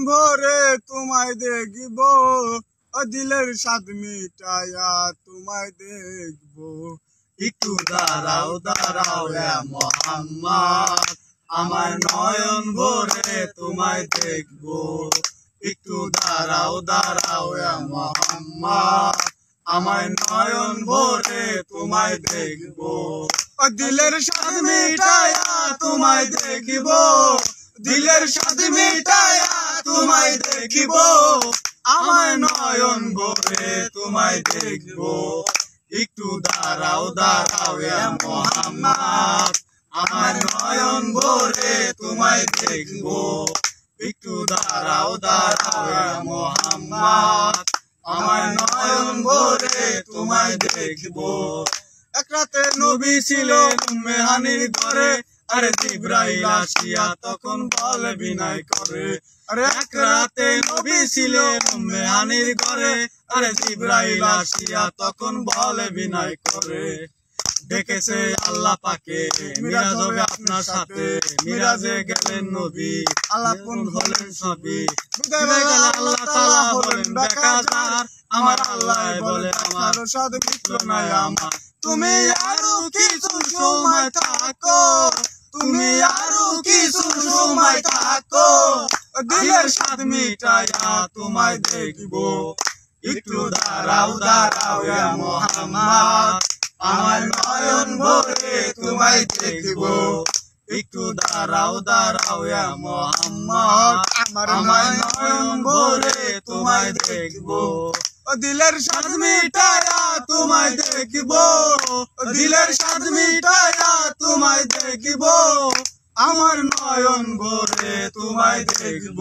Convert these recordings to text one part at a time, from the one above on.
ভরে তোমায় দেখিব, ও দিলের স্বাদ মিটাইয়া তোমায় দেখব। একটু দাঁড়াও দাঁড়াও ইয়া মুহাম্মদ, আমার নয়ন ভরে তোমায় দেখব। একটু দাঁড়াও দাঁড়াও ইয়া মুহাম্মদ, আমার নয়ন ভরে তোমায় দেখব। ও দিলের স্বাদ মিটাইয়া তোমায় দেখিব, দিলের স্বাদ মিটাইয়া তোমায় দেখিব, আমার নয়ন ভরে তোমায় দেখব। একটু দাঁড়াও দাঁড়াও ইয়া মুহাম্মদ, আমার নয়ন ভরে তোমায় দেখব। একটু দাঁড়াও দাঁড়াও ইয়া মুহাম্মদ, আমার নয়ন ভরে তোমায় দেখব। এক রাতে নবী ছিলেন উম্মে হানির ঘরে, আরে জিবরাইল আসিয়া তখন বলে বিনয় করে। আরে এক রাতে নবী ছিলেন উম্মে হানির ঘরে, আরে জিবরাইল আসিয়া তখন বলে বিনয় করে। ডেকেছে আল্লাহ পাকে মিরাজ হবে আপনার সাথে, মিরাজে গেলেন নবী আল্লাহ কোন হলেন সবই। বিদায় বিদায় বলে গেলে আল্লাহ আল্লাহ তাআলা তাআলা হলেন হলেন বেকার। বেকার। আমার আল্লাহ বলে আমার স্বাদ মিটল না আমার। তুমি আরো কিছু সময় থাকো, তুমি আরো কিছু সময় থাকো, দিলের স্বাদ মিটাইয়া তোমায় দেখব। একটু দাঁড়াও দাঁড়াও ইয়া মুহাম্মদ, আমার নয়ন ভরে তোমায় দেখব। একটু দাঁড়াও দাঁড়াও ইয়া মুহাম্মদ, আমার আমার নয়ন ভরে তোমায় দেখব। ও দিলের স্বাদ মিটাইয়া তোমায় দেখব, দিলের স্বাদ মিটাইয়া তোমায় দেখব, আমার নয়ন ভরে তোমায় দেখব।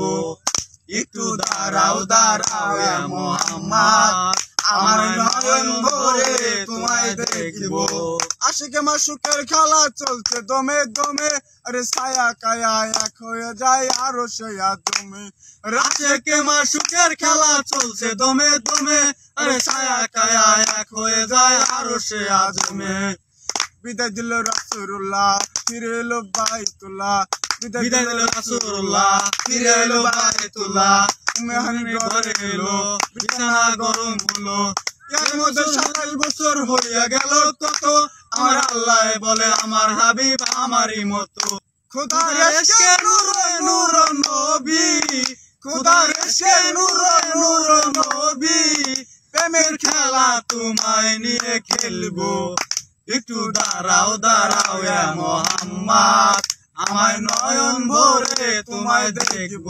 একটু দাঁড়াও দাঁড়াও ইয়া মুহাম্মদ, আমার নয়ন ভরে তোমায় দেখব। আশিকে মাসুকের খেলা চলছে দমে দমে, আরে ছায়া কায়া এক হয়ে যায় আরো সে আদমে। আশিকে মাসুকের খেলা চলছে দমে দমে, আরে ছায়া কায়া এক হয়ে যায় আরো সে আজমে। বিদায় দিল রাসূলুল্লাহ, ফিরে এলো বাইতুল্লাহ। বিদায় দিল রাসূলুল্লাহ, ফিরে এলো বাইতুল্লাহ। উম্মে হানির ঘরে এলো, বিছানা গরম হলো। এর মধ্যে 27 বছর হইয়া গেল কত, আমার আল্লাহ বলে আমার হাবিব আমারই মতো। খোদার এসকে নূর নূর নবী, খোদার এসকে নূর নূর নবী, প্রেমের খেলা তোমায় নিয়ে খেলবো। একটু দাঁড়াও দাঁড়াও ইয়া মুহাম্মদ, আমার নয়ন ভরে তোমায় দেখব।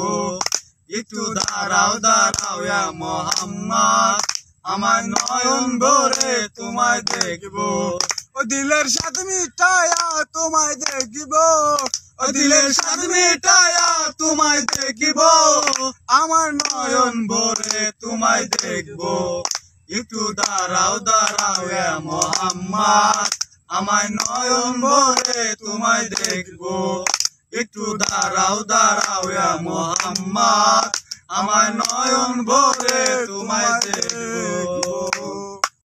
একটু দাঁড়াও দাঁড়াও ইয়া মুহাম্মদ, আমার নয়ন ভরে তোমায় দেখব। ও দিলের স্বাদ মিটাইয়া তোমায় দেখিব, ও দিলের স্বাদ মিটাইয়া তোমায় দেখব, আমার নয়ন ভরে তোমায় দেখব। একটু দাঁড়াও দাঁড়াও ইয়া মুহাম্মদ, আমার নয়ন ভরে তোমায় দেখব। একটু দাঁড়াও দাঁড়াও ইয়া মুহাম্মদ, আমার নয়ন ভরে তোমায় দেখব।